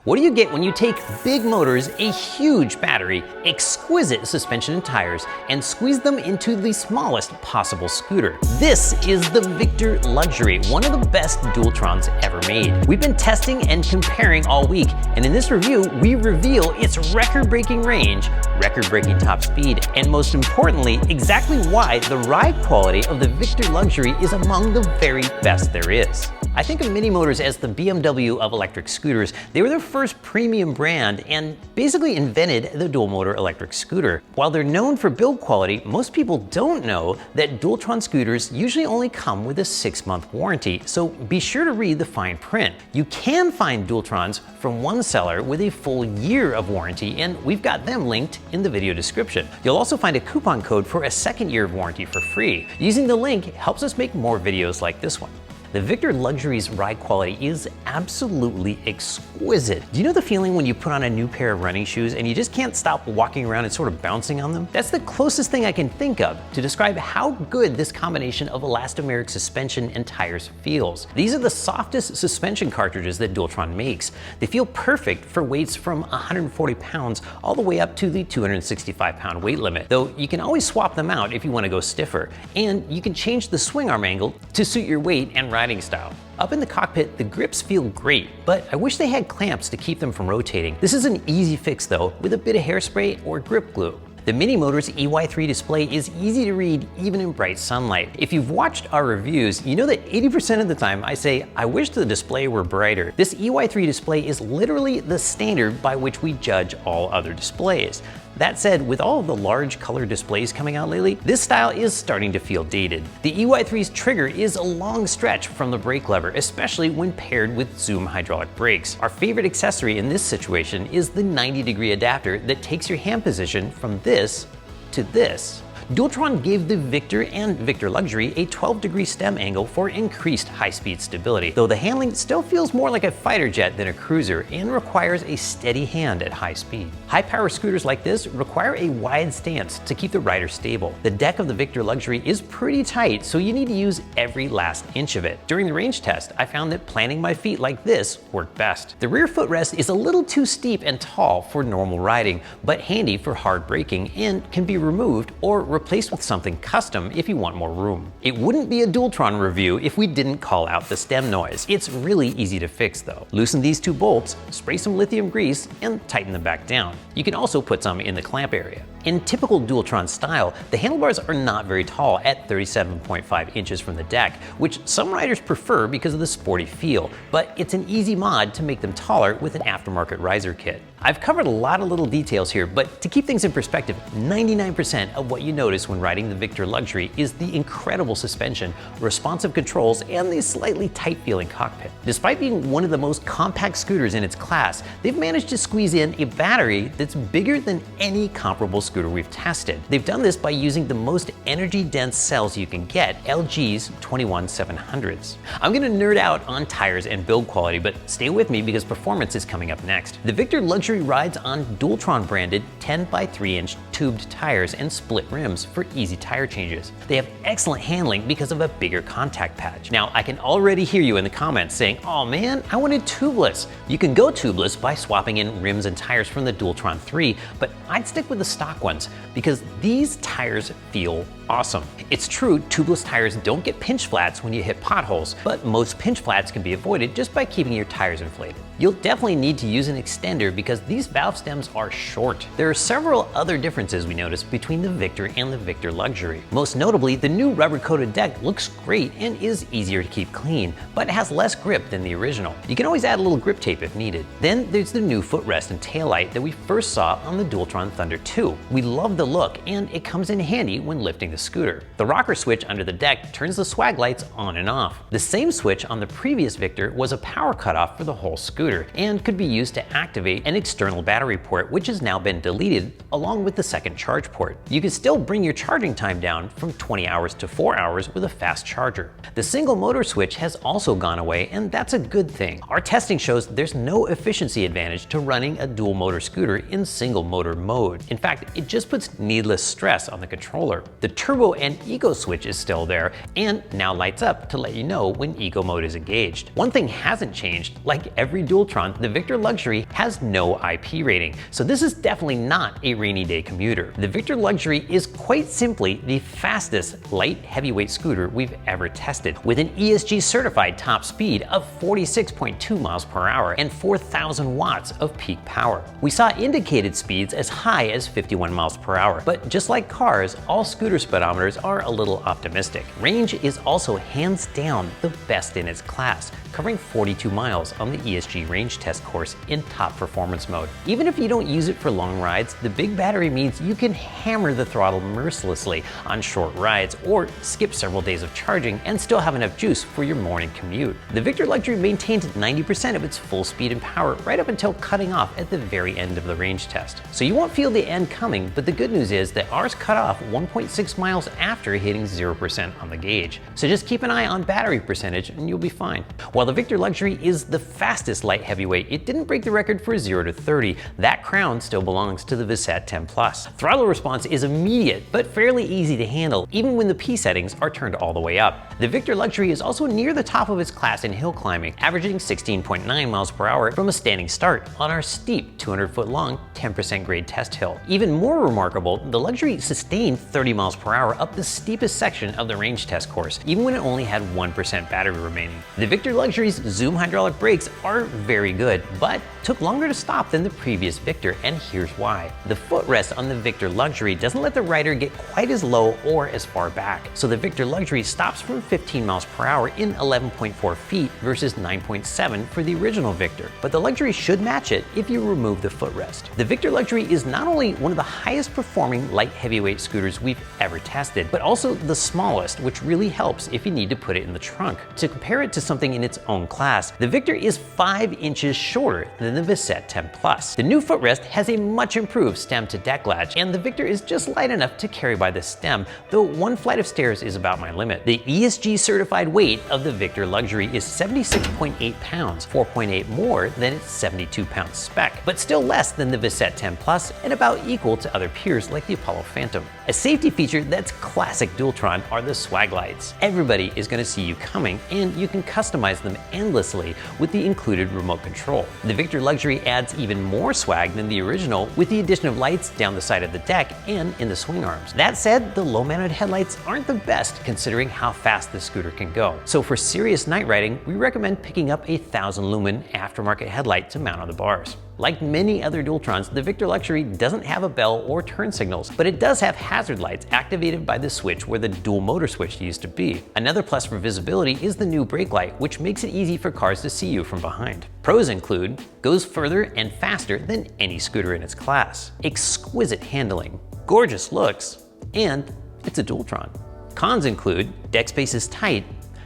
What do you get when you take big motors, a huge battery, exquisite suspension and tires, and squeeze them into the smallest possible scooter? This is the Victor Luxury, one of the best Dualtrons ever made. We've been testing and comparing all week, and in this review, we reveal its record-breaking range, record-breaking top speed, and most importantly, exactly why the ride quality of the Victor Luxury is among the very best there is. I think of Minimotors as the BMW of electric scooters. They were their first premium brand and basically invented the dual motor electric scooter. While they're known for build quality, most people don't know that Dualtron scooters usually only come with a 6-month warranty, so be sure to read the fine print. You can find Dualtrons from one seller with a full year of warranty, and we've got them linked in the video description. You'll also find a coupon code for a second year of warranty for free. Using the link helps us make more videos like this one. The Victor Luxury's ride quality is absolutely exquisite. Do you know the feeling when you put on a new pair of running shoes and you just can't stop walking around and sort of bouncing on them? That's the closest thing I can think of to describe how good this combination of elastomeric suspension and tires feels. These are the softest suspension cartridges that Dualtron makes. They feel perfect for weights from 140 pounds all the way up to the 265-pound weight limit, though you can always swap them out if you want to go stiffer. And you can change the swing arm angle to suit your weight and riding style. Up in the cockpit, the grips feel great, but I wish they had clamps to keep them from rotating. This is an easy fix though, with a bit of hairspray or grip glue. The Minimotors EY3 display is easy to read even in bright sunlight. If you've watched our reviews, you know that 80% of the time I say, I wish the display were brighter. This EY3 display is literally the standard by which we judge all other displays. That said, with all of the large color displays coming out lately, this style is starting to feel dated. The EY3's trigger is a long stretch from the brake lever, especially when paired with Zoom hydraulic brakes. Our favorite accessory in this situation is the 90-degree adapter that takes your hand position from this to this. Dualtron gave the Victor and Victor Luxury a 12-degree stem angle for increased high-speed stability, though the handling still feels more like a fighter jet than a cruiser and requires a steady hand at high speed. High-power scooters like this require a wide stance to keep the rider stable. The deck of the Victor Luxury is pretty tight, so you need to use every last inch of it. During the range test, I found that planting my feet like this worked best. The rear footrest is a little too steep and tall for normal riding, but handy for hard braking and can be removed or replaced with something custom if you want more room. It wouldn't be a Dualtron review if we didn't call out the stem noise. It's really easy to fix though. Loosen these two bolts, spray some lithium grease, and tighten them back down. You can also put some in the clamp area. In typical Dualtron style, the handlebars are not very tall at 37.5 inches from the deck, which some riders prefer because of the sporty feel, but it's an easy mod to make them taller with an aftermarket riser kit. I've covered a lot of little details here, but to keep things in perspective, 99% of what you notice when riding the Victor Luxury is the incredible suspension, responsive controls, and the slightly tight-feeling cockpit. Despite being one of the most compact scooters in its class, they've managed to squeeze in a battery that's bigger than any comparable scooter we've tested. They've done this by using the most energy-dense cells you can get, LG's 21700s. I'm gonna nerd out on tires and build quality, but stay with me because performance is coming up next. The Victor Luxury rides on Dualtron branded 10 by 3-inch tubed tires and split rims for easy tire changes. They have excellent handling because of a bigger contact patch. Now, I can already hear you in the comments saying, oh man, I wanted tubeless. You can go tubeless by swapping in rims and tires from the Dualtron 3, but I'd stick with the stock ones because these tires feel awesome. It's true, tubeless tires don't get pinch flats when you hit potholes, but most pinch flats can be avoided just by keeping your tires inflated. You'll definitely need to use an extender because these valve stems are short. There are several other differences we noticed between the Victor and the Victor Luxury. Most notably, the new rubber-coated deck looks great and is easier to keep clean, but it has less grip than the original. You can always add a little grip tape if needed. Then there's the new footrest and taillight that we first saw on the Dualtron Thunder 2. We love the look and it comes in handy when lifting the scooter. The rocker switch under the deck turns the swag lights on and off. The same switch on the previous Victor was a power cutoff for the whole scooter and could be used to activate an external battery port, which has now been deleted along with the second charge port. You can still bring your charging time down from 20 hours to 4 hours with a fast charger. The single motor switch has also gone away, and that's a good thing. Our testing shows there's no efficiency advantage to running a dual motor scooter in single motor mode. In fact, it just puts needless stress on the controller. The turbo and eco switch is still there, and now lights up to let you know when eco mode is engaged. One thing hasn't changed. Like every Dualtron, the Victor Luxury has no IP rating, so this is definitely not a rainy day commuter. The Victor Luxury is quite simply the fastest light heavyweight scooter we've ever tested, with an ESG certified top speed of 46.2 miles per hour and 4,000 watts of peak power. We saw indicated speeds as high as 51 miles per hour, but just like cars, all scooter speedometers are a little optimistic. Range is also hands down the best in its class, covering 42 miles on the ESG range test course in top performance mode. Even if you don't use it for long rides, the big battery means you can hammer the throttle mercilessly on short rides or skip several days of charging and still have enough juice for your morning commute. The Victor Luxury maintained 90% of its full speed and power right up until cutting off at the very end of the range test. So you won't feel the end coming, but the good news is that ours cut off 1.6 miles after hitting 0% on the gauge. So just keep an eye on battery percentage and you'll be fine. While the Victor Luxury is the fastest light heavyweight, it didn't break the record for 0 to 30. That crown still belongs to the Exquisite 10 Plus. Throttle response is immediate, but fairly easy to handle, even when the P settings are turned all the way up. The Victor Luxury is also near the top of its class in hill climbing, averaging 16.9 miles per hour from a standing start on our steep 200-foot long 10% grade test hill. Even more remarkable, the Luxury sustained 30 miles per hour up the steepest section of the range test course, even when it only had 1% battery remaining. The Victor Luxury's Zoom hydraulic brakes are very good, but took longer to stop than the previous Victor, and here's why. The footrest on the Victor Luxury doesn't let the rider get quite as low or as far back, so the Victor Luxury stops from 15 miles per hour in 11.4 feet versus 9.7 for the original Victor. But the Luxury should match it if you remove the footrest. The Victor Luxury is not only one of the highest performing light heavyweight scooters we've ever tested, but also the smallest, which really helps if you need to put it in the trunk. To compare it to something in its own class, the Victor is 5 inches shorter than the Exquisite 10 Plus. The new footrest has a much improved stem to deck latch, and the Victor is just light enough to carry by the stem, though one flight of stairs is about my limit. The ESG certified weight of the Victor Luxury is 76.8 pounds, 4.8 more than its 72-pound spec, but still less than the Exquisite 10 Plus and about equal to other peers like the Apollo Phantom. A safety feature that's classic Dualtron are the swag lights. Everybody is going to see you coming, and you can customize them endlessly with the included remote control. The Victor Luxury adds even more swag than the original with the addition of lights down the side of the deck and in the swing arms. That said, the low-mounted headlights aren't the best considering how fast this scooter can go. So for serious night riding, we recommend picking up a 1,000 lumen aftermarket headlight to mount on the bars. Like many other Dualtrons, the Victor Luxury doesn't have a bell or turn signals, but it does have hazard lights activated by the switch where the dual motor switch used to be. Another plus for visibility is the new brake light, which makes it easy for cars to see you from behind. Pros include, goes further and faster than any scooter in its class, exquisite handling, gorgeous looks, and it's a Dualtron. Cons include, deck space is tight,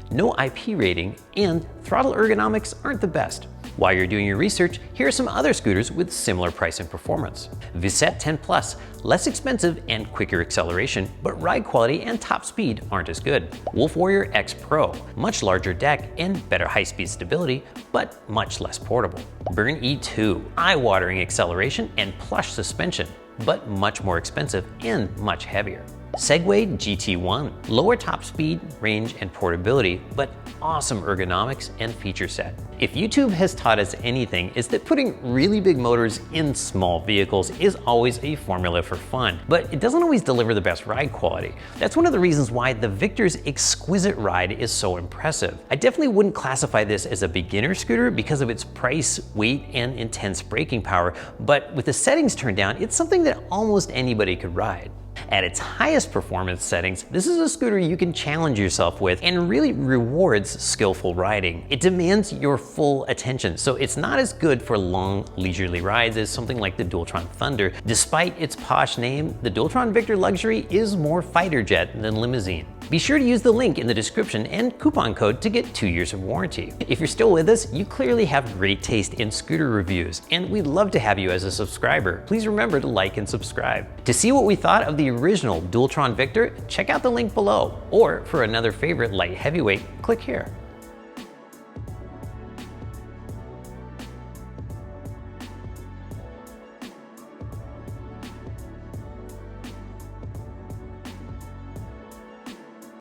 no IP rating, and throttle ergonomics aren't the best. While you're doing your research, here are some other scooters with similar price and performance. Exquisite 10 Plus, less expensive and quicker acceleration, but ride quality and top speed aren't as good. Wolf Warrior X Pro, much larger deck and better high-speed stability, but much less portable. Burn E2, eye-watering acceleration and plush suspension, but much more expensive and much heavier. Segway GT1, lower top speed, range, and portability, but awesome ergonomics and feature set. If YouTube has taught us anything, it's that putting really big motors in small vehicles is always a formula for fun, but it doesn't always deliver the best ride quality. That's one of the reasons why the Victor's exquisite ride is so impressive. I definitely wouldn't classify this as a beginner scooter because of its price, weight, and intense braking power, but with the settings turned down, it's something that almost anybody could ride. At its highest performance settings, this is a scooter you can challenge yourself with and really rewards skillful riding. It demands your full attention, so it's not as good for long, leisurely rides as something like the Dualtron Thunder. Despite its posh name, the Dualtron Victor Luxury is more fighter jet than limousine. Be sure to use the link in the description and coupon code to get 2 years of warranty. If you're still with us, you clearly have great taste in scooter reviews, and we'd love to have you as a subscriber. Please remember to like and subscribe. To see what we thought of the original Dualtron Victor, check out the link below, or for another favorite light heavyweight, click here.